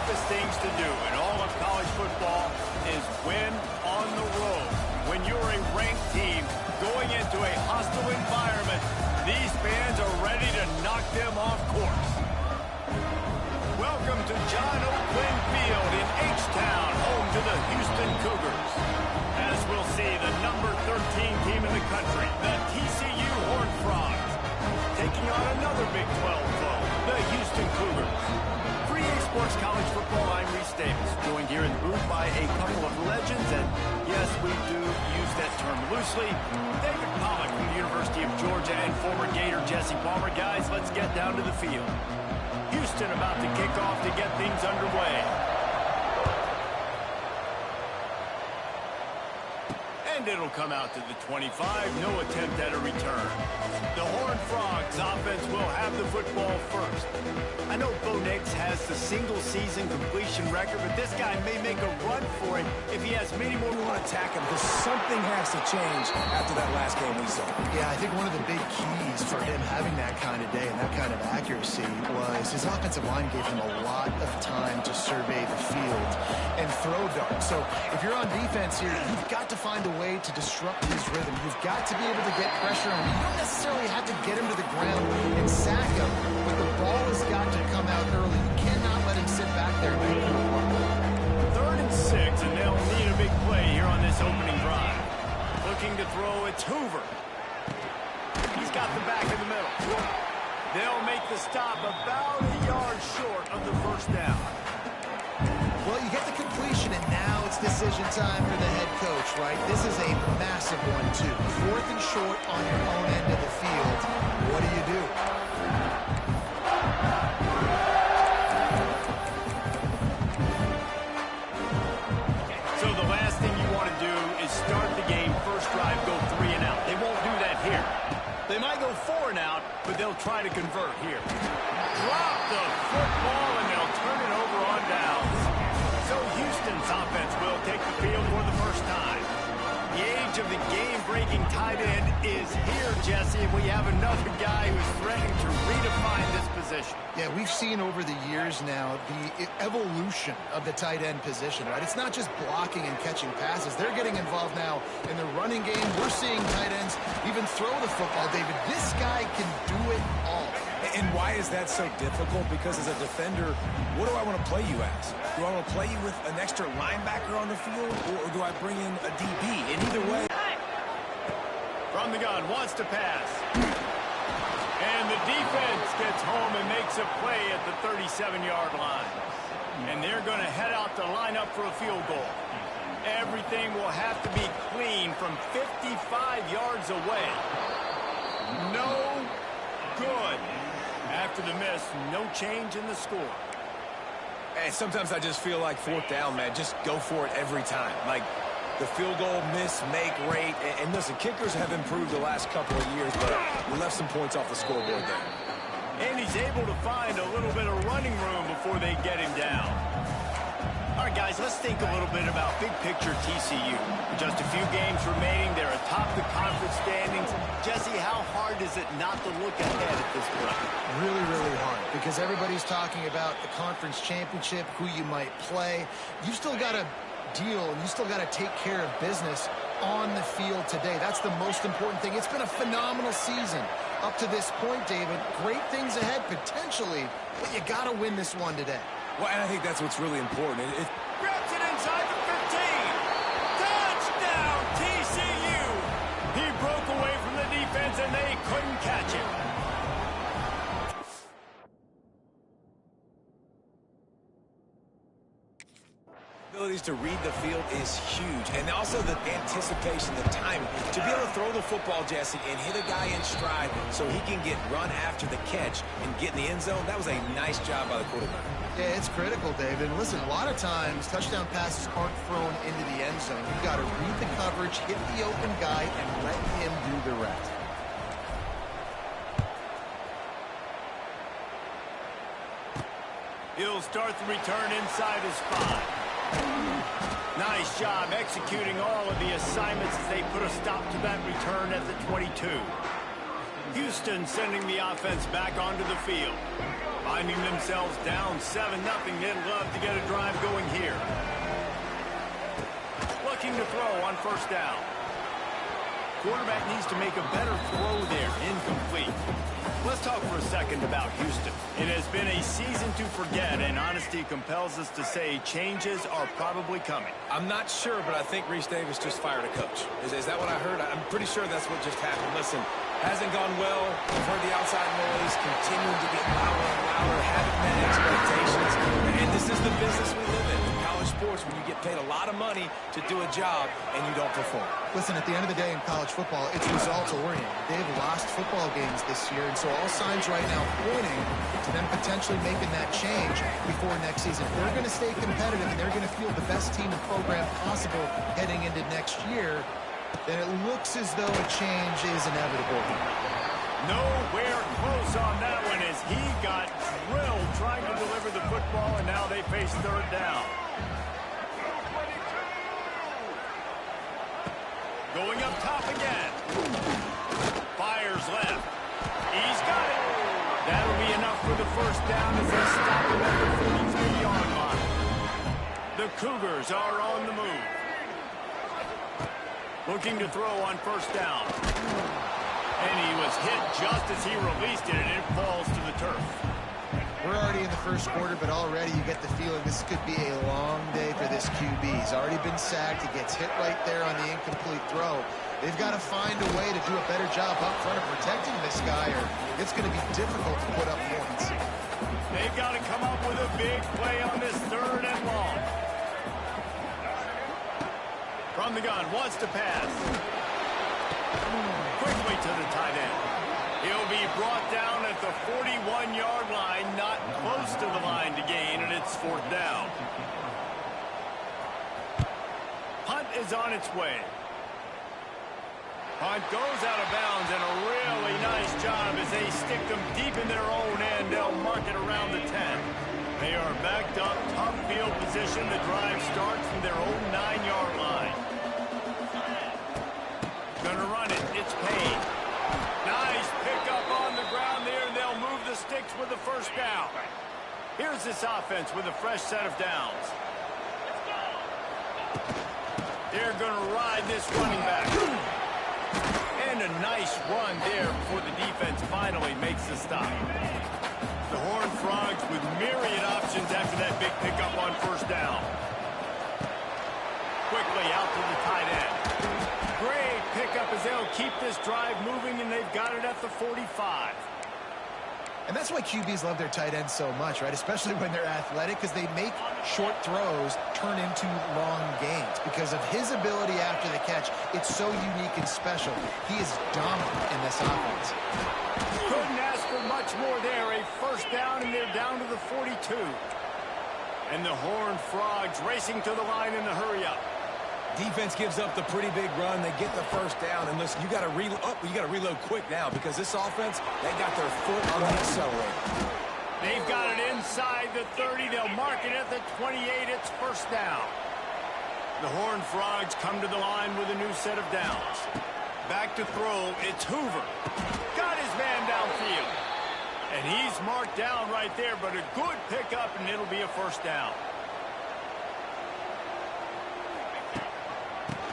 toughest things to do in all of college football is win on the road. When you're a ranked team going into a hostile environment, these fans are ready to knock them off course. Welcome to John O. Quinn Field in H-Town, home to the Houston Cougars. As we'll see, the number 13 team in the country, the TCU Horned Frogs, taking on another Big 12 foe, the Houston Cougars. For EA Sports College Football, I'm Reese Davis, joined here in the booth by a couple of legends, and yes, we do use that term loosely. David Pollack from the University of Georgia and former Gator Jesse Palmer. Guys, let's get down to the field. Houston about to kick off to get things underway. And it'll come out to the 25. No attempt at a return. The Horned Frogs offense will have the football first. I know Bo Nix has the single-season completion record, but this guy may make a run for it if he has many more. We want to attack him because something has to change after that last game we saw. Yeah, I think one of the big keys for him having that kind of day and that kind of accuracy was his offensive line gave him a lot of time to survey the field and throw darts. So if you're on defense here, you've got to find a way to disrupt his rhythm. You've got to be able to get pressure on him. You don't necessarily have to get him to the ground and sack him, but the ball has got to come out early. You cannot let him sit back there and make a run. 3rd and 6, and they'll need a big play here on this opening drive. Looking to throw, it's Hoover. He's got the back in the middle. They'll make the stop about a yard short of the first down. Well, you get the completion, and now it's decision time for the head coach, right? This is a massive one, too. 4th and short on your own end of the field. What do you do? So the last thing you want to do is start the game, first drive, go 3 and out. They won't do that here. They might go 4 and out, but they'll try to convert here. Drop the football, and they'll turn it over on downs. So Houston's offense will take the field for the first time. The age of the game-breaking tight end is here, Jesse, and we have another guy who's threatening to redefine this position. Yeah, we've seen over the years now the evolution of the tight end position, right? It's not just blocking and catching passes. They're getting involved now in the running game. We're seeing tight ends even throw the football, David. This guy can do it all. And why is that so difficult? Because as a defender, what do I want to play you as? Do I want to play you with an extra linebacker on the field, or do I bring in a DB? And either way... From the gun, wants to pass. And the defense gets home and makes a play at the 37-yard line. And they're going to head out to line up for a field goal. Everything will have to be clean from 55 yards away. No good. After the miss, no change in the score. And sometimes I just feel like 4th down, man. Just go for it every time. Like the field goal miss, make rate. And listen, kickers have improved the last couple of years, but we left some points off the scoreboard there. And he's able to find a little bit of running room before they get him down. All right, guys, let's think a little bit about big picture TCU. Just a few games remaining. They're atop the conference standings. Jesse, how hard is it not to look ahead at this point? Really, really hard, because everybody's talking about the conference championship, who you might play. You still got to deal, and you still got to take care of business on the field today. That's the most important thing. It's been a phenomenal season up to this point, David. Great things ahead, potentially, but you got to win this one today. Well, and I think that's what's really important. Grabs it inside the 15. Touchdown, TCU. He broke away from the defense, and they couldn't catch him. Abilities to read the field is huge, and also the anticipation, the timing. To be able to throw the football, Jesse, and hit a guy in stride so he can get run after the catch and get in the end zone, that was a nice job by the quarterback. Yeah, it's critical, David. Listen, a lot of times touchdown passes aren't thrown into the end zone. You've got to read the coverage, hit the open guy, and let him do the rest. He'll start the return inside his spot. Nice job executing all of the assignments as they put a stop to that return at the 22. Houston sending the offense back onto the field. Finding themselves down 7-0, they'd love to get a drive going here. Looking to throw on first down. Quarterback needs to make a better throw there. Incomplete. Let's talk for a second about Houston. It has been a season to forget, and honesty compels us to say changes are probably coming. I'm not sure, but I think Reese Davis just fired a coach. Is that what I heard? I'm pretty sure that's what just happened. Listen, hasn't gone well. We've heard the outside noise, continuing to get louder and louder, haven't met expectations. And this is the business we live in college sports, when you get paid a lot of money to do a job and you don't perform. Listen, at the end of the day in college football, it's results-oriented. They've lost football games this year, and so all signs right now pointing to them potentially making that change before next season. If they're going to stay competitive and they're going to field the best team and program possible heading into next year, then it looks as though a change is inevitable. Nowhere close on that one as he got drilled trying to deliver the football, and now they face third down. Going up top again. Fires left. He's got it. That'll be enough for the first down as they stop him at the 43-yard line. The Cougars are on the move. Looking to throw on first down. And he was hit just as he released it, and it falls to the turf. We're already in the first quarter, but already you get the feeling this could be a long day for this QB. He's already been sacked. He gets hit right there on the incomplete throw. They've got to find a way to do a better job up front of protecting this guy, or it's going to be difficult to put up points. They've got to come up with a big play on this third and long. From the gun, wants to pass. Quickly to the tight end. He'll be brought down at the 41-yard line, not close to the line to gain, and it's fourth down. Punt is on its way. Punt goes out of bounds, and a really nice job as they stick them deep in their own end. They'll mark it around the 10. They are backed up, tough field position. The drive starts from their own 9-yard line. Gonna run it. It's Payne. Nice pickup on the ground there, and they'll move the sticks with the first down. Here's this offense with a fresh set of downs. They're gonna ride this running back. And a nice run there before the defense finally makes the stop. The Horned Frogs with myriad options after that big pickup on first down. Quickly out to the tight end. Great pickup as they'll keep this drive moving, and they've got it at the 45. And that's why QBs love their tight ends so much, right? Especially when they're athletic, because they make short throws turn into long gains. Because of his ability after the catch, it's so unique and special. He is dominant in this offense. Couldn't ask for much more there. A first down, and they're down to the 42. And the Horned Frogs racing to the line in the hurry-up. Defense gives up the pretty big run. They get the first down. And listen, you got to reload quick now because this offense, they got their foot on the accelerator. They've got it inside the 30. They'll mark it at the 28. It's first down. The Horned Frogs come to the line with a new set of downs. Back to throw. It's Hoover. Got his man downfield. And he's marked down right there, but a good pickup, and it'll be a first down.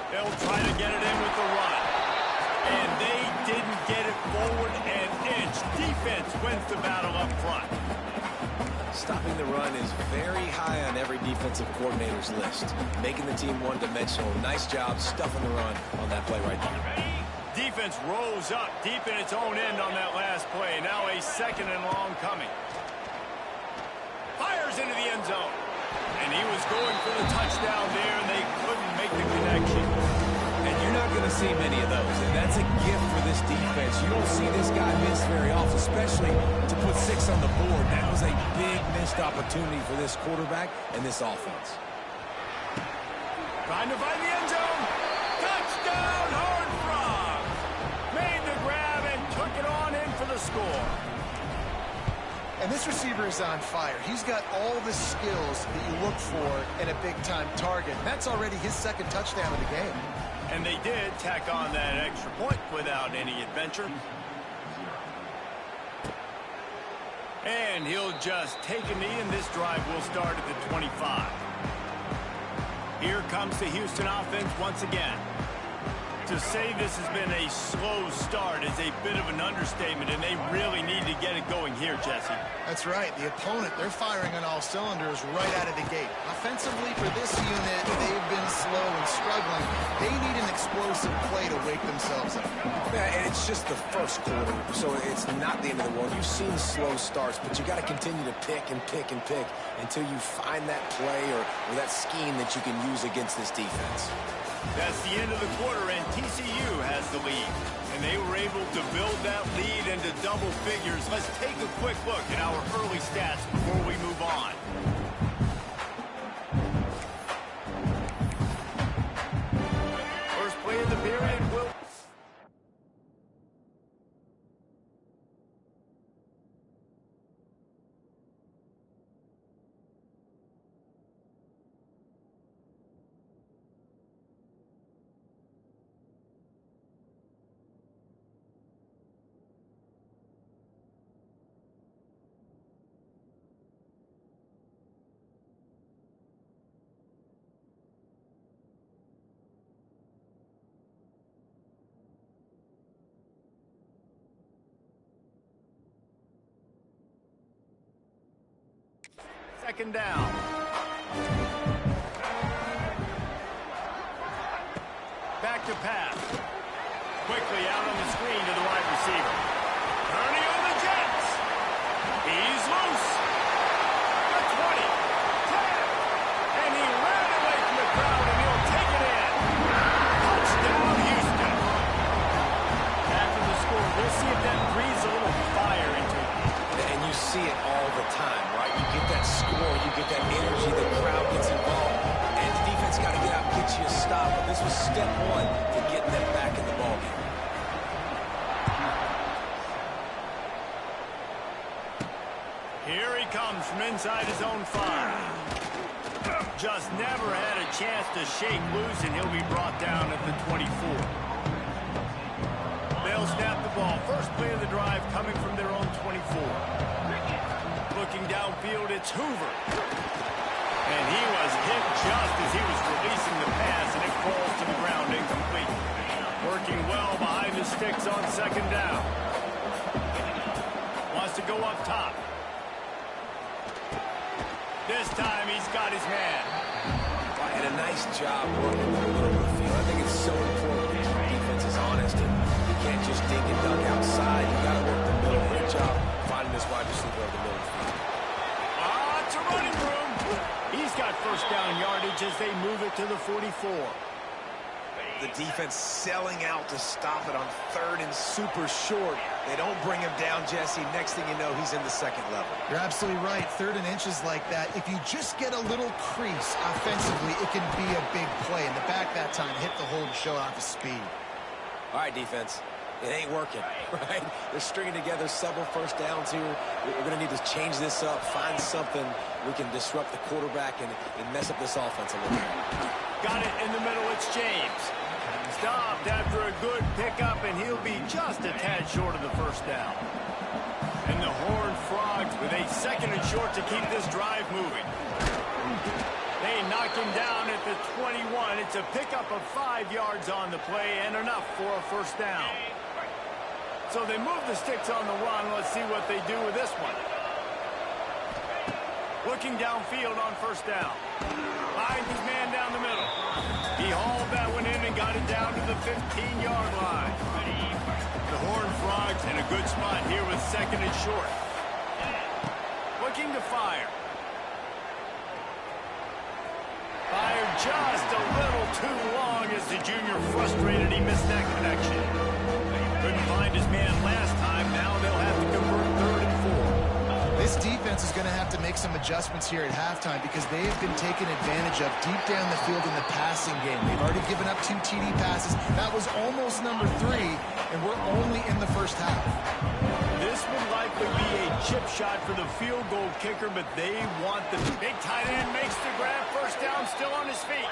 They'll try to get it in with the run. And they didn't get it forward an inch. Defense wins the battle up front. Stopping the run is very high on every defensive coordinator's list. Making the team one-dimensional. Nice job stuffing the run on that play right there. Defense rose up deep in its own end on that last play. Now a second and long coming. Fires into the end zone. And he was going for the touchdown there, and they couldn't make the connection. And you're not going to see many of those, and that's a gift for this defense. You don't see this guy miss very often, especially to put 6 on the board. That was a big missed opportunity for this quarterback and this offense. Trying to find the end zone. Touchdown, Horned Frogs. Made the grab and took it on in for the score. And this receiver is on fire. He's got all the skills that you look for in a big-time target. And that's already his second touchdown of the game. And they did tack on that extra point without any adventure. And he'll just take a knee, and this drive will start at the 25. Here comes the Houston offense once again. To say this has been a slow start is a bit of an understatement, and they really need to get it going here, Jesse. That's right. The opponent, they're firing on all cylinders right out of the gate. Offensively, for this unit, they've been slow and struggling. They need an explosive play to wake themselves up. Yeah, and it's just the first quarter, so it's not the end of the world. You've seen slow starts, but you got to continue to pick and pick and pick until you find that play or that scheme that you can use against this defense. That's the end of the quarter, and TCU has the lead. And they were able to build that lead into double figures. Let's take a quick look at our early stats before we move on. First play of the period will... Second down. Back to pass. Quickly out on the screen to the wide receiver. Turning on the Jets. He's loose. The 20. 10. And he ran away from the crowd, and he'll take it in. Touchdown, Houston. After the score, we'll see if that breathes a little fire into it. And you see it all the time, right? You get that score, you get that energy, the crowd gets involved, and the defense got to get out and get you a stop. But this was step one to getting them back in the ballgame. Here he comes from inside his own 5. Just never had a chance to shake loose, and he'll be brought down at the 24. They'll snap the ball. First play of the drive coming from their own 24. Looking downfield, it's Hoover. And he was hit just as he was releasing the pass, and it falls to the ground incomplete. Working well behind the sticks on second down. Wants to go up top. This time he's got his man. And a nice job working in the middle of the field. I think it's so important that your defense is honest, and you can't just dink and dunk outside. You got to work the middle. Great job finding this wide receiver over the middle of the field. It's a running room. He's got first down yardage as they move it to the 44. The defense selling out to stop it on third and super short. They don't bring him down, Jesse. Next thing you know, he's in the second level. You're absolutely right. Third and inches like that, if you just get a little crease offensively, it can be a big play. And the back that time hit the hole to show off his speed. All right, defense. It ain't working, right? They're stringing together several first downs here. We're going to need to change this up, find something we can disrupt the quarterback and mess up this offense a little bit. Got it in the middle. It's James. Stopped after a good pickup, and he'll be just a tad short of the first down. And the Horned Frogs with a second and short to keep this drive moving. They knock him down at the 21. It's a pickup of 5 yards on the play and enough for a first down. So they move the sticks on the run. Let's see what they do with this one. Looking downfield on first down. Finds his man down the middle. He hauled that one in and got it down to the 15-yard line. The Horned Frogs in a good spot here with second and short. Looking to fire. Fired just a little too long as the junior frustrated. He missed that connection. Couldn't find his man last time. Now they'll have to convert third and 4. This defense is going to have to make some adjustments here at halftime because they have been taken advantage of deep down the field in the passing game. They've already given up 2 TD passes. That was almost number 3, and we're only in the first half. This would likely be a chip shot for the field goal kicker, but they want the big tight end makes the grab. First down, still on his feet.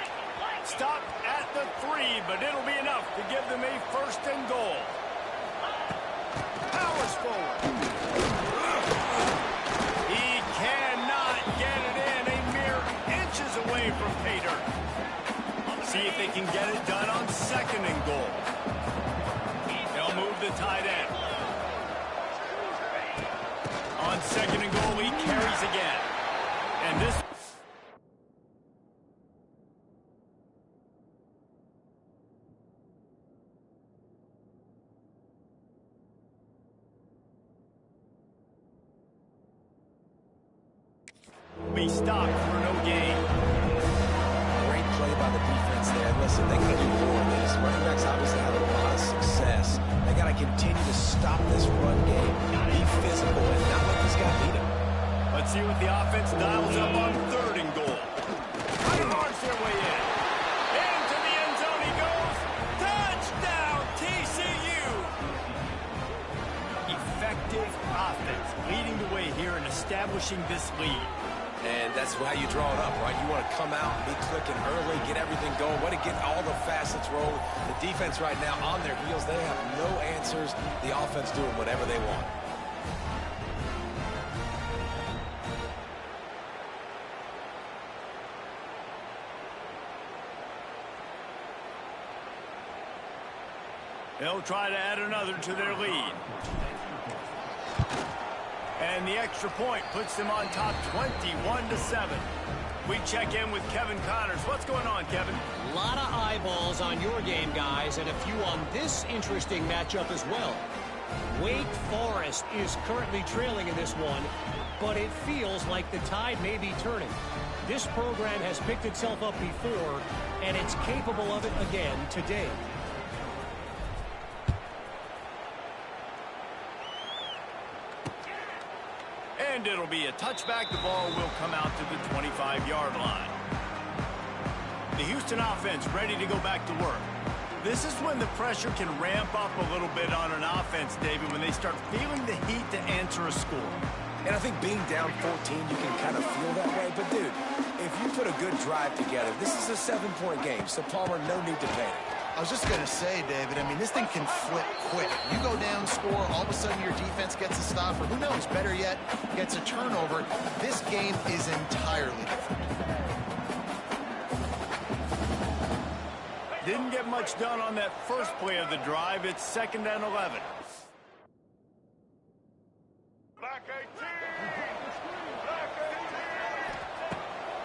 Stopped at the 3, but it'll be enough to give them a first and goal. Powers forward. see if they can get it done on 2nd and goal. They'll move the tight end. On 2nd and goal, he carries again. And this... be stopped for no gain. Great play by the defense there. Listen, they got to do more of this. Running backs obviously have a lot of success. They got to continue to stop this run game, be physical, and not let this guy beat him. Let's see what the offense dials up on 3rd and goal. They march their way in. Into the end zone he goes. Touchdown, TCU! Effective offense leading the way here and establishing this lead. And that's how you draw it up, right? You want to come out and be clicking early, get everything going, want to get all the facets rolling. The defense right now on their heels, they have no answers. The offense doing whatever they want. They'll try to add another to their lead. And the extra point puts them on top 21-7. We check in with Kevin Connors. What's going on, Kevin? A lot of eyeballs on your game, guys, and a few on this interesting matchup as well. Wake Forest is currently trailing in this one, but it feels like the tide may be turning. This program has picked itself up before, and it's capable of it again today. And it'll be a touchback. The ball will come out to the 25-yard line. The Houston offense ready to go back to work. This is when the pressure can ramp up a little bit on an offense, David, when they start feeling the heat to answer a score. And I think being down 14, you can kind of feel that way. But, dude, if you put a good drive together, this is a 7-point game. So, Palmer, no need to panic. I was just going to say, David, I mean, this thing can flip quick. You go down, score, all of a sudden your defense gets a stop, or who knows, better yet, gets a turnover. This game is entirely different. Didn't get much done on that first play of the drive. It's 2nd and 11.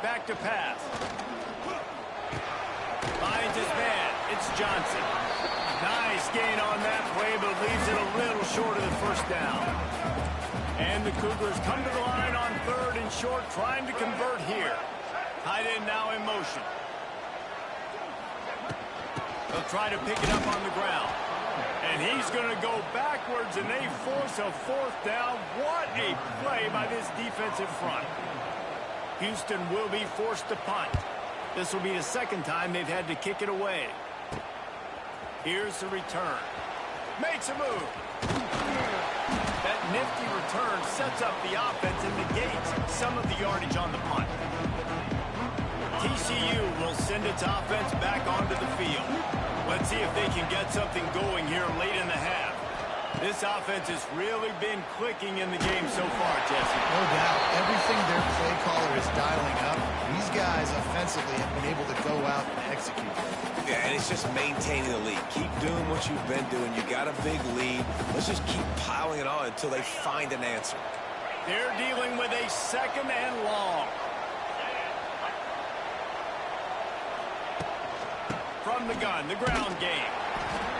Back to pass. Finds his man. It's Johnson. Nice gain on that play, but leaves it a little short of the first down. And the Cougars come to the line on 3rd and short, trying to convert here. Tight end now in motion. They'll try to pick it up on the ground. And he's going to go backwards, and they force a 4th down. What a play by this defensive front. Houston will be forced to punt. This will be the 2nd time they've had to kick it away. Here's the return. Makes a move. That nifty return sets up the offense and negates some of the yardage on the punt. TCU will send its offense back onto the field. Let's see if they can get something going here late in the half. This offense has really been clicking in the game so far, Jesse. No doubt. Everything their play caller is dialing up, these guys offensively have been able to go out and execute. Yeah, and it's just maintaining the lead. Keep doing what you've been doing. You got a big lead. Let's just keep piling it on until they find an answer. They're dealing with a 2nd and long. From the gun, the ground game.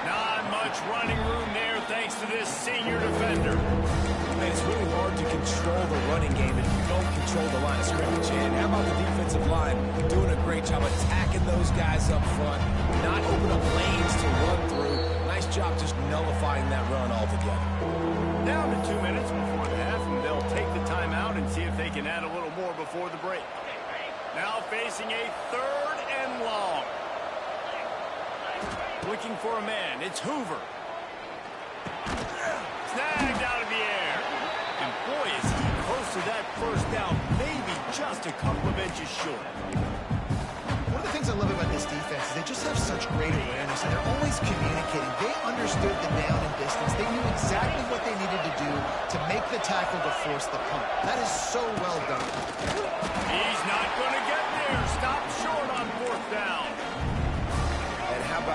Not much running room there thanks to this senior defender. Man, it's really hard to control the running game if you don't control the line of scrimmage. And how about the defensive line doing a great job attacking those guys up front, not open up lanes to run through. Nice job just nullifying that run altogether. Down to 2 minutes before the half, and they'll take the timeout and see if they can add a little more before the break. Now facing a 3rd and long. Looking for a man. It's Hoover. Snagged out of the air. And boy, is he close to that first down. Maybe just a couple of inches short. One of the things I love about this defense is they just have such great awareness, and they're always communicating. They understood the down and distance. They knew exactly what they needed to do to make the tackle to force the punt. That is so well done. He's not going to get there. Stop short on 4th down.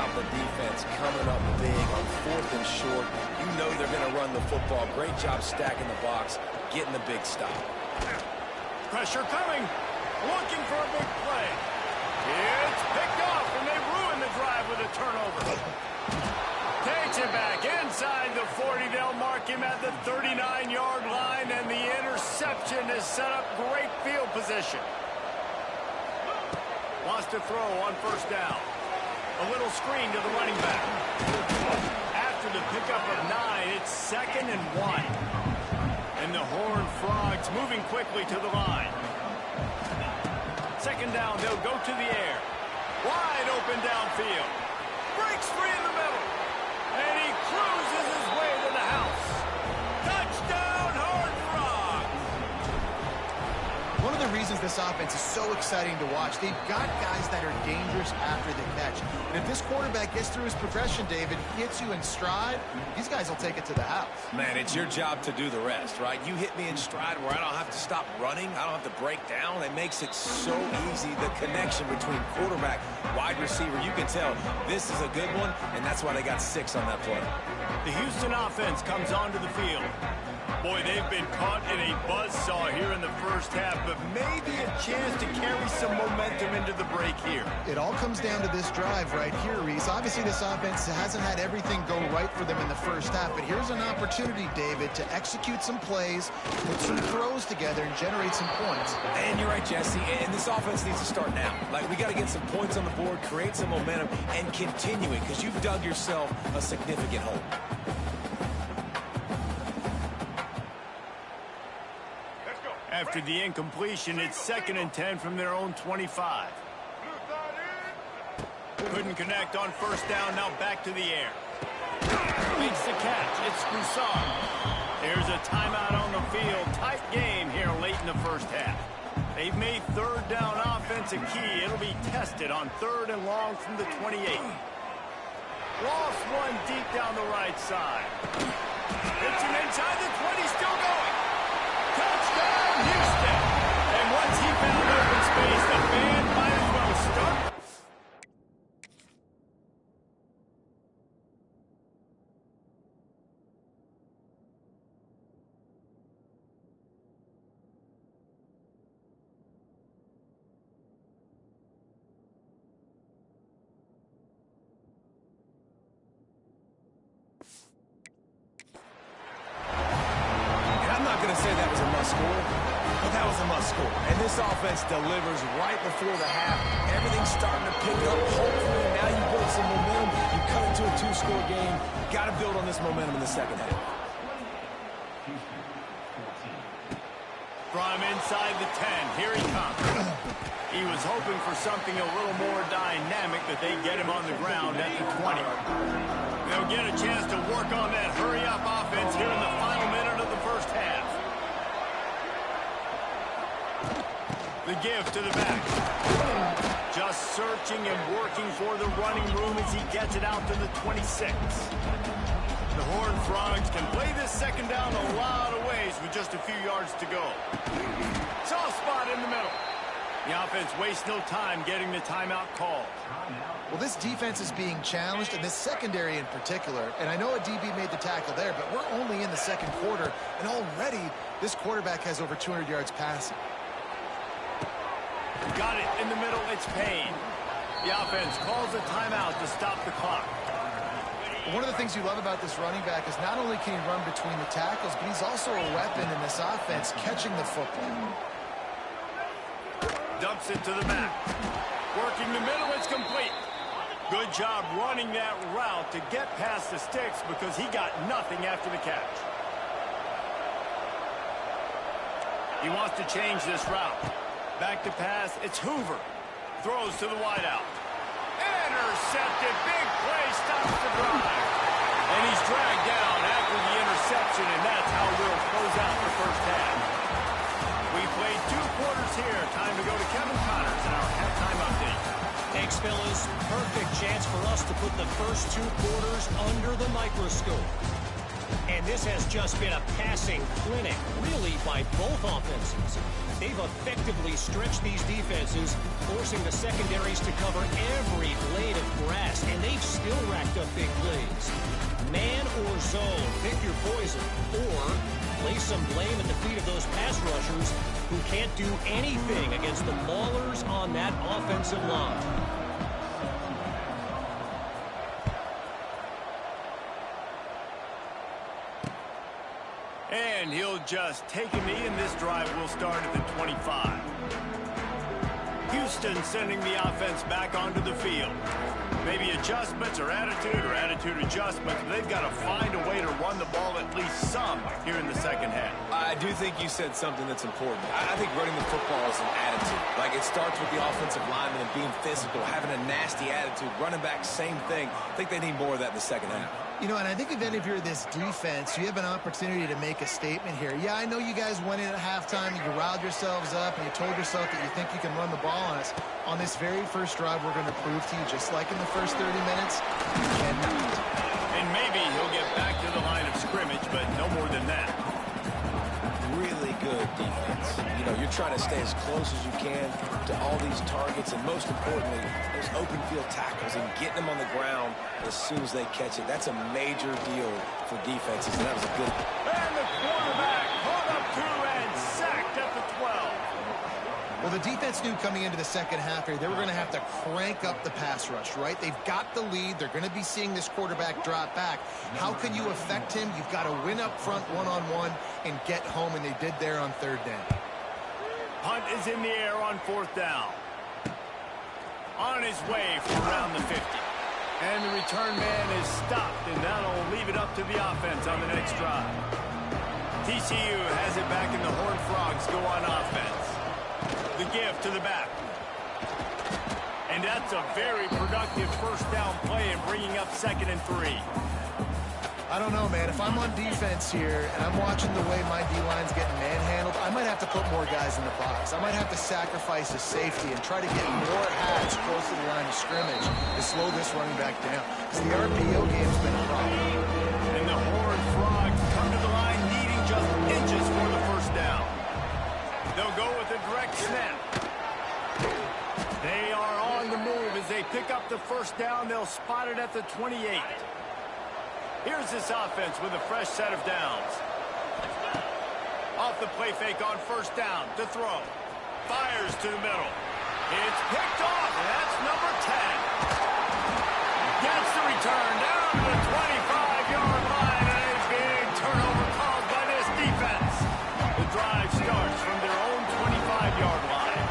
about the defense coming up big on 4th and short. You know they're going to run the football. Great job stacking the box, getting the big stop. Pressure coming. Looking for a big play. It's picked off, and they ruin the drive with a turnover. Takes it back inside the 40. They'll mark him at the 39-yard line, and the interception has set up great field position. Wants to throw on first down. A little screen to the running back. After the pickup of 9, it's 2nd and 1. And the Horned Frogs moving quickly to the line. 2nd down, they'll go to the air. Wide open downfield. Breaks free in the middle. And he cruises his way to the house. Touchdown, Horned Frogs! One of the reasons this offense is so exciting to watch, they've got guys that are dangerous after the catch. And if this quarterback gets through his progression, David, hits you in stride, these guys will take it to the house. Man, it's your job to do the rest, right? You hit me in stride where I don't have to stop running. I don't have to break down. It makes it so easy, the connection between quarterback, wide receiver. You can tell this is a good one, and that's why they got 6 on that play. The Houston offense comes onto the field. Boy, they've been caught in a buzzsaw here in the first half, but maybe a chance to carry some momentum into the break here. It all comes down to this drive right here, Reese. Obviously, this offense hasn't had everything go right for them in the first half, but here's an opportunity, David, to execute some plays, put some throws together, and generate some points. And you're right, Jesse, and this offense needs to start now. Like, we got to get some points on the board, create some momentum, and continue it, because you've dug yourself a significant hole. After the incompletion, it's 2nd and 10 from their own 25. Couldn't connect on first down, now back to the air. Makes the catch, it's Broussard. There's a timeout on the field. Tight game here late in the first half. They've made 3rd down offense a key. It'll be tested on 3rd and long from the 28. Lost one deep down the right side. Hits him inside the 20, still going. Touchdown, Houston! And once he found open space, the band might as well start. But that was a must score. And this offense delivers right before the half. Everything's starting to pick up. Hopefully now you build some momentum. You cut it to a 2-score game. Got to build on this momentum in the second half. From inside the 10, here he comes. He was hoping for something a little more dynamic, but they get him on the ground at the 20. They'll get a chance to work on that hurry-up offense here in the final minute of the first half. The give to the back. Just searching and working for the running room as he gets it out to the 26. The Horned Frogs can play this 2nd down a lot of ways with just a few yards to go. Soft spot in the middle. The offense wastes no time getting the timeout called. Well, this defense is being challenged, and this secondary in particular. And I know a DB made the tackle there, but we're only in the 2nd quarter, and already this quarterback has over 200 yards passing. Got it in the middle, it's Payne. The offense calls a timeout to stop the clock. One of the things you love about this running back is not only can he run between the tackles, but he's also a weapon in this offense, catching the football. Dumps it to the back. Working the middle, it's complete. Good job running that route to get past the sticks because he got nothing after the catch. He wants to change this route. Back to pass, it's Hoover. Throws to the wideout. Intercepted, big play, stops the drive. And he's dragged down after the interception, and that's how we'll close out the first half. We played 2 quarters here. Time to go to Kevin Connors in our halftime update. Thanks, fellas. Perfect chance for us to put the first 2 quarters under the microscope. And this has just been a passing clinic, really, by both offenses. They've effectively stretched these defenses, forcing the secondaries to cover every blade of grass, and they've still racked up big plays. Man or zone, pick your poison, or place some blame at the feet of those pass rushers who can't do anything against the maulers on that offensive line. And he'll just take a knee, and this drive will start at the 25. Houston sending the offense back onto the field. Maybe adjustments or attitude adjustments. They've got to find a way to run the ball at least some here in the second half. I do think you said something that's important. I think running the football is an attitude. Like, it starts with the offensive lineman and being physical, having a nasty attitude. Running back, same thing. I think they need more of that in the second half. You know, and I think if you're this defense, you have an opportunity to make a statement here. Yeah, I know you guys went in at halftime, you riled yourselves up, and you told yourself that you think you can run the ball on us. On this very first drive, we're going to prove to you, just like in the first 30 minutes, you cannot. And maybe he'll get back to the line of scrimmage, but no more than that. Really good defense. You know, you're trying to stay as close as you can to all these targets, and most importantly, those open field tackles and getting them on the ground as soon as they catch it. That's a major deal for defenses, and that was a good. And the quarterback caught up to and sacked at the 12. Well, the defense knew coming into the second half here, they were going to have to crank up the pass rush, right? They've got the lead. They're going to be seeing this quarterback drop back. How can you affect him? You've got to win up front one-on-one and get home, and they did there on third down. Punt is in the air on fourth down. On his way from around the 50. And the return man is stopped, and that'll leave it up to the offense on the next drive. TCU has it back, and the Horned Frogs go on offense. The give to the back. And that's a very productive first down play and bringing up 2nd and 3. I don't know, man. If I'm on defense here and I'm watching the way my D-line's getting manhandled, I might have to put more guys in the box. I might have to sacrifice a safety and try to get more hats close to the line of scrimmage to slow this running back down. Because the RPO game's been a problem. And the Horned Frogs come to the line needing just inches for the first down. They'll go with a direct snap. They are on the move as they pick up the first down. They'll spot it at the 28. Here's this offense with a fresh set of downs. Off the play fake on first down to throw. Fires to the middle. It's picked off, and that's number 10. Gets the return down to the 25-yard line, and a big turnover caused by this defense. The drive starts from their own 25-yard line.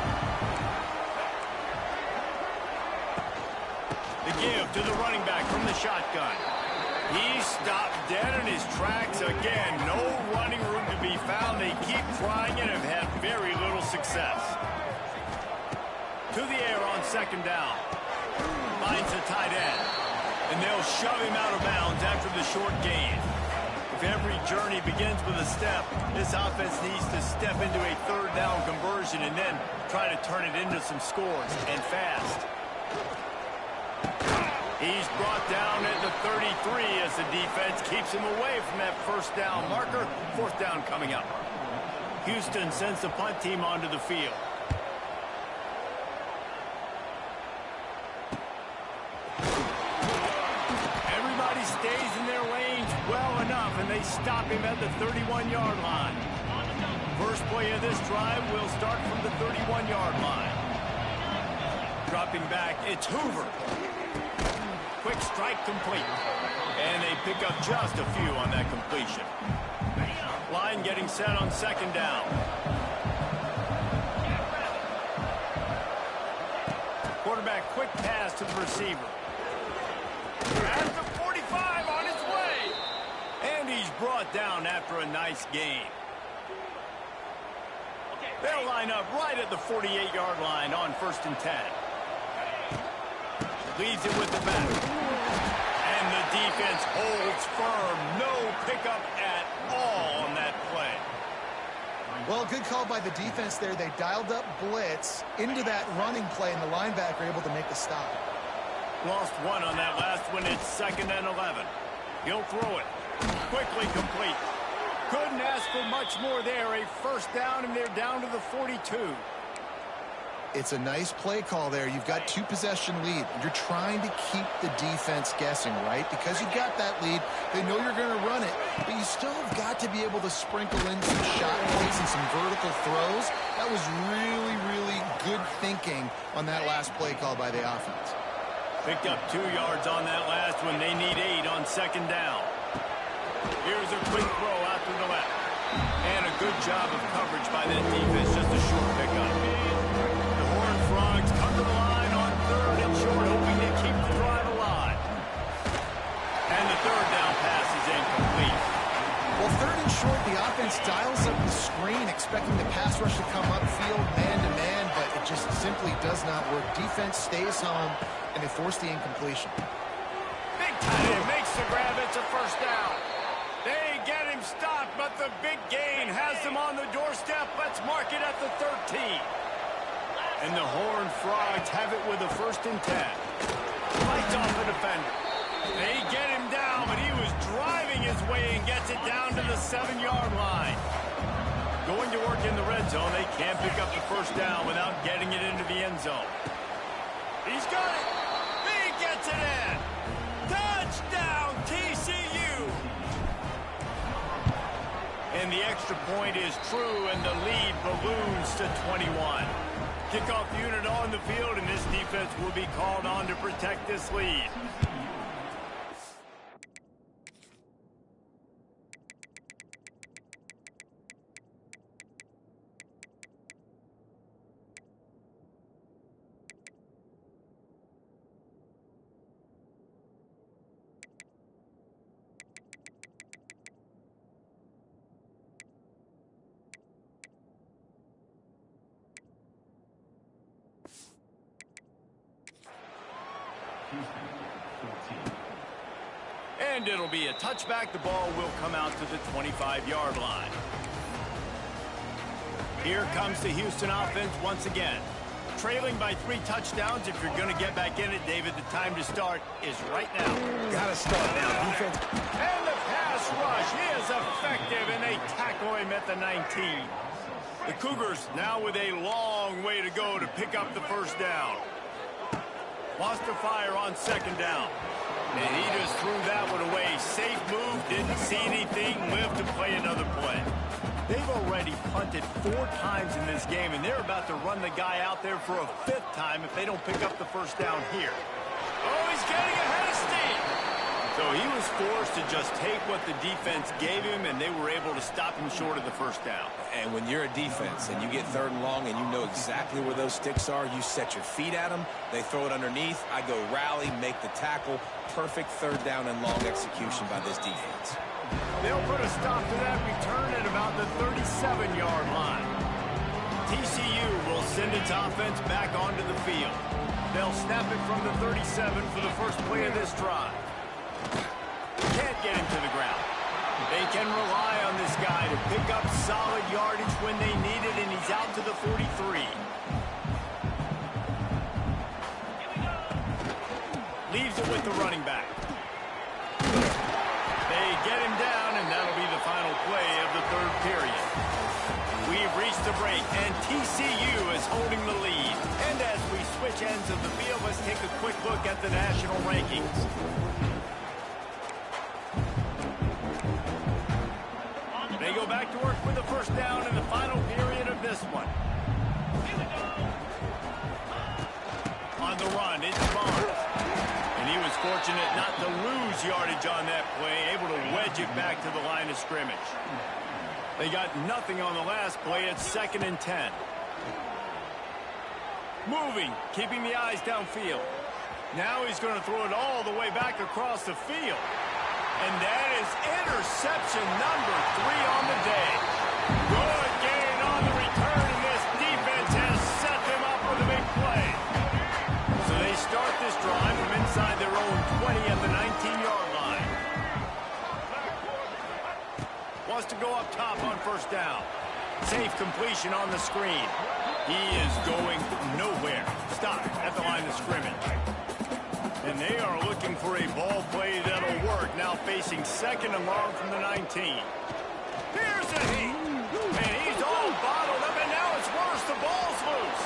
The give to the running back from the shotgun. He stopped dead in his tracks again. No running room to be found. They keep trying and have had very little success. To the air on second down. Finds a tight end. And they'll shove him out of bounds after the short gain. If every journey begins with a step, this offense needs to step into a third down conversion and then try to turn it into some scores, and fast. He's brought down at the 33 as the defense keeps him away from that first down marker. Fourth down coming up. Houston sends the punt team onto the field. Everybody stays in their lanes well enough, and they stop him at the 31-yard line. First play of this drive will start from the 31-yard line. Dropping back, it's Hoover. Quick strike complete. And they pick up just a few on that completion. Line getting set on second down. Quarterback quick pass to the receiver. At the 45 on his way. And he's brought down after a nice gain. They'll line up right at the 48-yard line on 1st and 10. Leaves it with the back. And the defense holds firm. No pickup at all on that play. Well, good call by the defense there. They dialed up blitz into that running play, and the linebacker able to make the stop. Lost one on that last one. It's 2nd and 11. He'll throw it. Quickly complete. Couldn't ask for much more there. A first down, and they're down to the 42. It's a nice play call there. You've got 2-possession lead. You're trying to keep the defense guessing, right? Because you've got that lead, they know you're going to run it, but you still have got to be able to sprinkle in some shot plays and some vertical throws. That was really, really good thinking on that last play call by the offense. Picked up 2 yards on that last one. They need 8 on second down. Here's a quick throw out to the left. And a good job of coverage by that defense. Just a short pickup. Frogs come to the line on 3rd and short, hoping to keep the drive alive. And the 3rd down pass is incomplete. Well, 3rd and short, the offense dials up the screen, expecting the pass rush to come upfield man-to-man, but it just simply does not work. Defense stays home, and they force the incompletion. Big tight end makes the grab. It's a first down. They get him stopped, but the big gain has them on the doorstep. Let's mark it at the 13. And the Horned Frogs have it with a 1st and 10. Fights off the defender. They get him down, but he was driving his way and gets it down to the 7-yard line. Going to work in the red zone, they can't pick up the first down without getting it into the end zone. He's got it. He gets it in. Touchdown, TCU. And the extra point is true, and the lead balloons to 21. Kickoff unit on the field, and this defense will be called on to protect this lead. And it'll be a touchback. The ball will come out to the 25-yard line. Here comes the Houston offense once again. Trailing by 3 touchdowns. If you're going to get back in it, David, the time to start is right now. Gotta start now, defense. And the pass rush is effective, and they tackle him at the 19. The Cougars now with a long way to go to pick up the first down. Lost to fire on second down. And he just threw that one away. Safe move, didn't see anything, lived to play another play. They've already punted 4 times in this game, and they're about to run the guy out there for a 5th time if they don't pick up the first down here. Oh, he's getting ahead of steam. So he was forced to just take what the defense gave him, and they were able to stop him short of the first down. And when you're a defense and you get 3rd and long and you know exactly where those sticks are, you set your feet at them, they throw it underneath, I go rally, make the tackle. Perfect 3rd down and long execution by this defense. They'll put a stop to that return at about the 37-yard line. TCU will send its offense back onto the field. They'll snap it from the 37 for the first play of this drive. Can't get him to the ground. They can rely on this guy to pick up solid yardage when they need it, and he's out to the 43. Leaves it with the running back. They get him down, and that'll be the final play of the 3rd period. We've reached the break, and TCU is holding the lead. And as we switch ends of the field, let's take a quick look at the national rankings. They go back to work with the first down in the final period of this one. On the run, it's Barnes. And he was fortunate not to lose yardage on that play, able to wedge it back to the line of scrimmage. They got nothing on the last play. It's 2nd and 10. Moving, keeping the eyes downfield. Now he's going to throw it all the way back across the field. And that is interception number 3 on the day. Good gain on the return, and this defense has set them up with a big play. So they start this drive from inside their own 20 at the 19-yard line. Wants to go up top on first down. Safe completion on the screen. He is going nowhere. Stop at the line of scrimmage. And they are looking for a ball play that'll work. Now facing 2nd and long from the 19. Here's a heat. And he's all bottled up, and now it's worse. The ball's loose.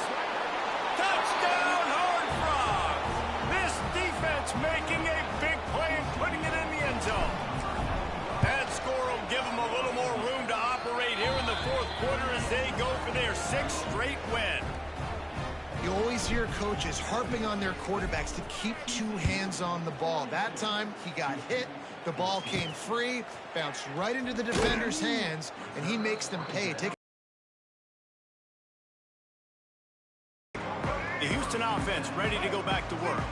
Touchdown, Horned Frogs. This defense making a big play and putting it in the end zone. That score will give them a little more room to operate here in the 4th quarter as they go for their 6th straight win. You always hear coaches harping on their quarterbacks to keep 2 hands on the ball. That time, he got hit. The ball came free, bounced right into the defender's hands, and he makes them pay. The Houston offense ready to go back to work.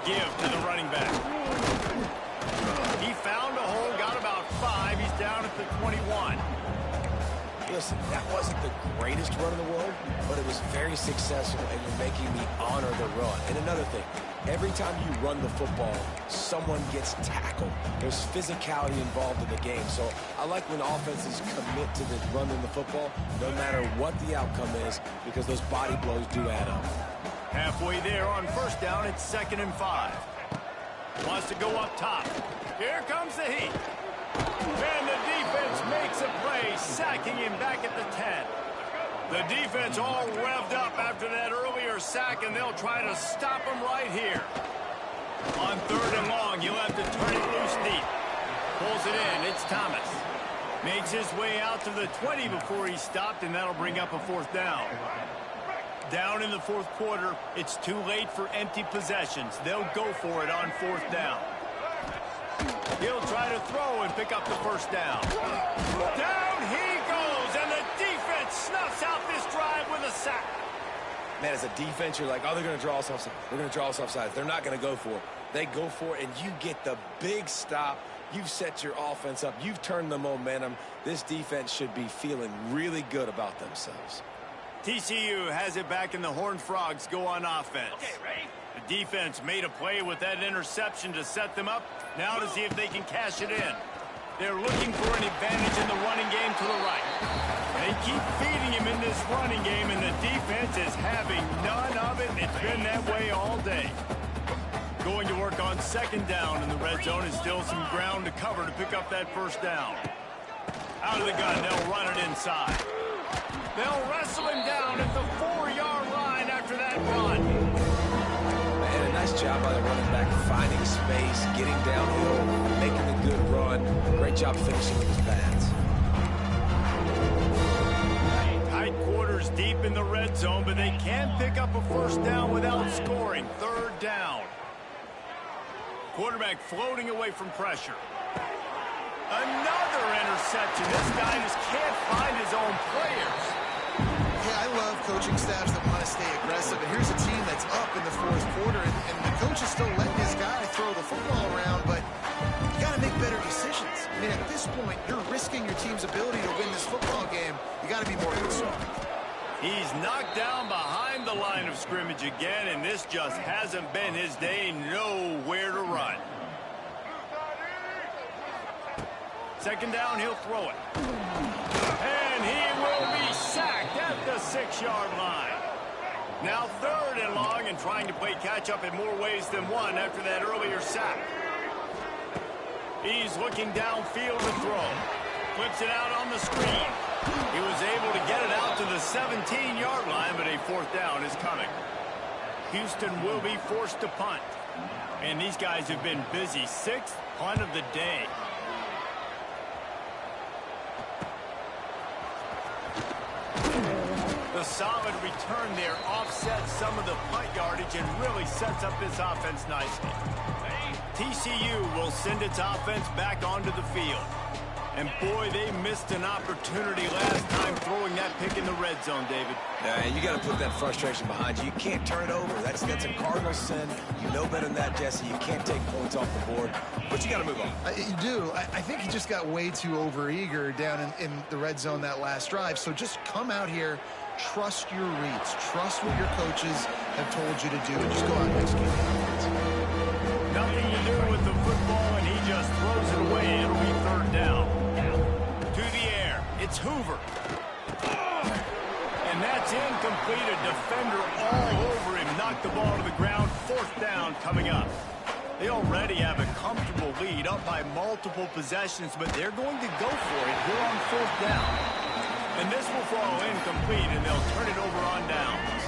Give to the running back. He found a hole, got about 5. He's down at the 21. Listen, that wasn't the greatest run in the world, but it was very successful, and you're making me honor the run. And another thing, every time you run the football, someone gets tackled. There's physicality involved in the game. So I like when offenses commit to the running the football, no matter what the outcome is, because those body blows do add up. Halfway there on 1st down, it's 2nd and 5. Wants to go up top. Here comes the heat. And the defense makes a play, sacking him back at the 10. The defense all revved up after that earlier sack, and they'll try to stop him right here. On 3rd and long, he'll have to turn it loose deep. Pulls it in. It's Thomas. Makes his way out to the 20 before he stopped, and that'll bring up a 4th down. Down in the 4th quarter, it's too late for empty possessions. They'll go for it on 4th down. He'll try to throw and pick up the 1st down. Down he goes, and the defense snuffs out this drive with a sack. Man, as a defense, you're like, oh, they're going to draw us offside. They're going to draw us offside. They're not going to go for it. They go for it, and you get the big stop. You've set your offense up. You've turned the momentum. This defense should be feeling really good about themselves. TCU has it back, and the Horned Frogs go on offense. Okay, ready? The defense made a play with that interception to set them up. Now to see if they can cash it in. They're looking for an advantage in the running game to the right. They keep feeding him in this running game, and the defense is having none of it. It's been that way all day. Going to work on 2nd down in the red zone, and still some ground to cover to pick up that 1st down. Out of the gun, they'll run it inside. They'll wrestle him down at the 4-yard line after that run. Man, a nice job by the running back, finding space, getting downhill, making a good run. Great job finishing with his pads. Tight quarters deep in the red zone, but they can't pick up a 1st down without scoring. 3rd down. Quarterback floating away from pressure. Another interception. This guy just can't find his own players. Yeah, I love coaching staffs that want to stay aggressive. And here's a team that's up in the 4th quarter, and the coach is still letting his guy throw the football around, but you got to make better decisions. I mean, at this point, you're risking your team's ability to win this football game. You got to be more concerned. He's knocked down behind the line of scrimmage again, and this just hasn't been his day. Nowhere to run. 2nd down, he'll throw it. And he will be sacked at the 6-yard line. Now 3rd and long, and trying to play catch-up in more ways than one after that earlier sack. He's looking downfield to throw. Flips it out on the screen. He was able to get it out to the 17-yard line, but a 4th down is coming. Houston will be forced to punt. And these guys have been busy. 6th punt of the day. The solid return there offsets some of the punt yardage and really sets up this offense nicely. TCU will send its offense back onto the field. And boy, they missed an opportunity last time throwing that pick in the red zone, David. Yeah, you got to put that frustration behind you. You can't turn it over. That's a cardinal sin. You know better than that, Jesse. You can't take points off the board, but you got to move on. You do. I think he just got way too overeager down in the red zone that last drive. So just come out here, trust your reads, trust what your coaches have told you to do, and just go out and execute the offense. Nothing to do with the football, and he just throws it away. It'll be 3rd down. To the air. It's Hoover. And that's incomplete. A defender all knock the ball to the ground. Fourth down coming up. They already have a comfortable lead up by multiple possessions, but they're going to go for it here on fourth down. And this will fall incomplete, and they'll turn it over on downs.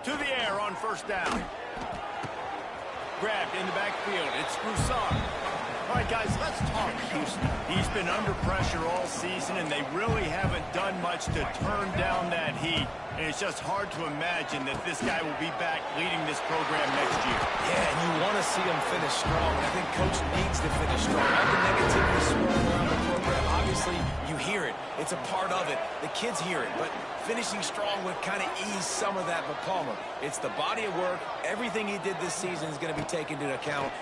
To the air on first down. Grabbed in the backfield. It's Broussard. All right, guys, let's talk Houston. He's been under pressure all season, and they really haven't done much to turn down that heat. And it's just hard to imagine that this guy will be back leading this program next year. Yeah, and you want to see him finish strong. And I think Coach needs to finish strong. All the negativity swirling around the program, obviously, you hear it. It's a part of it. The kids hear it. But finishing strong would kind of ease some of that. But Palmer, it's the body of work. Everything he did this season is going to be taken into account.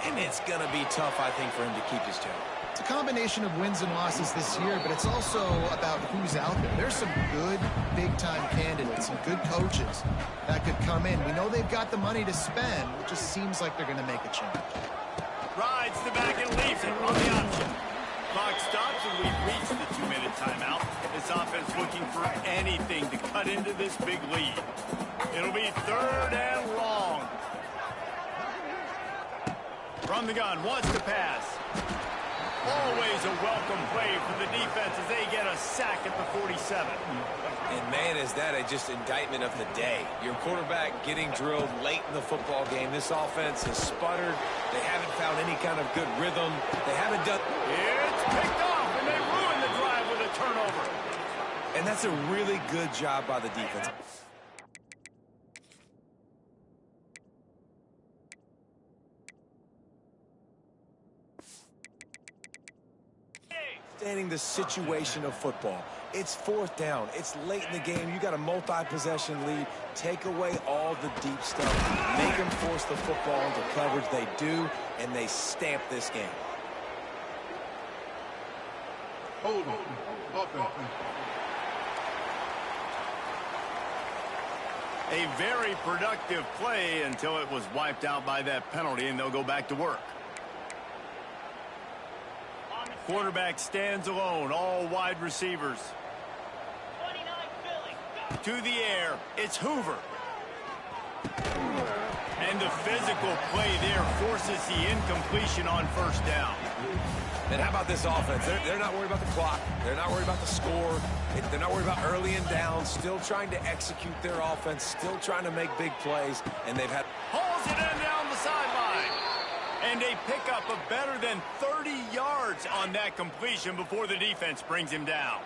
And it's going to be tough, I think, for him to keep his job. It's a combination of wins and losses this year, but it's also about who's out there. There's some good big-time candidates, some good coaches that could come in. We know they've got the money to spend. It just seems like they're going to make a change. Rides the back and leaves it on the option. Clock stops, and we've reached the 2-minute timeout. This offense looking for anything to cut into this big lead. It'll be third and long. From the gun, wants to pass. Always a welcome play for the defense as they get a sack at the 47. And, man, is that just indictment of the day. Your quarterback getting drilled late in the football game. This offense has sputtered. They haven't found any kind of good rhythm. They haven't done... It's picked off, and they ruin the drive with a turnover. And that's a really good job by the defense. Understanding the situation of football. It's fourth down. It's late in the game. You got a multi-possession lead. Take away all the deep stuff. Make them force the football into coverage. They do, and they stamp this game. Hold on. A very productive play until it was wiped out by that penalty, and they'll go back to work. Quarterback stands alone, all wide receivers. 29 Philly. To the air, it's Hoover. And the physical play there forces the incompletion on first down. And how about this offense? They're not worried about the clock. They're not worried about the score. They're not worried about early and down. Still trying to execute their offense. Still trying to make big plays. And they've had... Hauls it in down the sideline. And a pickup of better than 30 yards on that completion before the defense brings him down.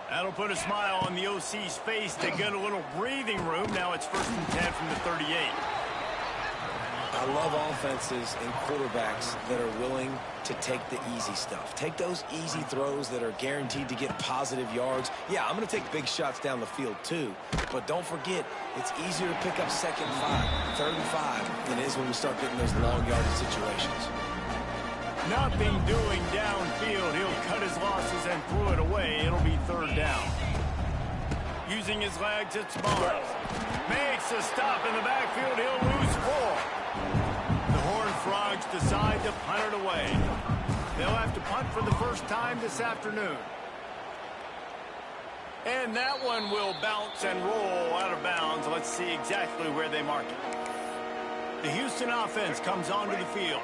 That'll put a smile on the OC's face to get a little breathing room. Now it's 1st and 10 from the 38. I love offenses and quarterbacks that are willing to take the easy stuff. Take those easy throws that are guaranteed to get positive yards. Yeah, I'm going to take big shots down the field too. But don't forget, it's easier to pick up 2nd and 5, 3rd and 5 than it is when we start getting those long yardage situations. Nothing doing downfield. He'll cut his losses and throw it away. It'll be 3rd down. Using his legs, it's Barnes. Makes a stop in the backfield. He'll lose 4. The Horned Frogs decide to punt it away. They'll have to punt for the first time this afternoon. And that one will bounce and roll out of bounds. Let's see exactly where they mark it. The Houston offense comes onto the field.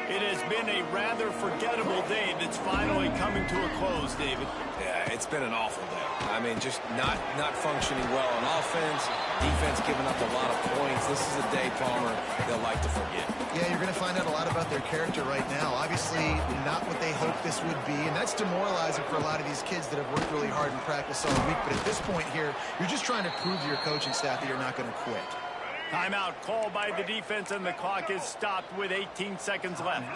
It has been a rather forgettable day that's finally coming to a close, David. Yeah, it's been an awful day. I mean, just not functioning well on offense. Defense giving up a lot of points. This is a day, Palmer, they'll like to forget. Yeah, you're going to find out a lot about their character right now. Obviously, not what they hoped this would be, and that's demoralizing for a lot of these kids that have worked really hard in practice all week. But at this point here, you're just trying to prove to your coaching staff that you're not going to quit. Timeout called by the defense, and the clock is stopped with 18 seconds left.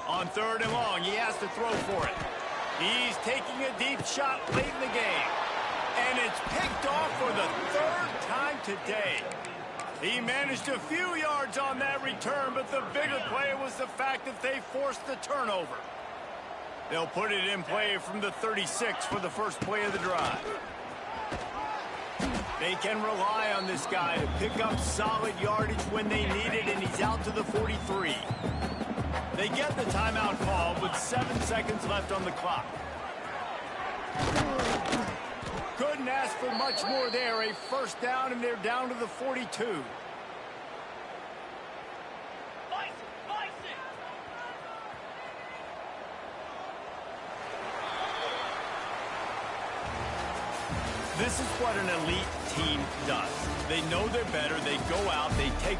On 3rd and long, he has to throw for it. He's taking a deep shot late in the game. And it's picked off for the 3rd time today. He managed a few yards on that return, but the bigger play was the fact that they forced the turnover. They'll put it in play from the 36 for the first play of the drive. They can rely on this guy to pick up solid yardage when they need it, and he's out to the 43. They get the timeout call with 7 seconds left on the clock. Couldn't ask for much more there. A first down, and they're down to the 42. This is what an elite team does. They know they're better. They go out, they take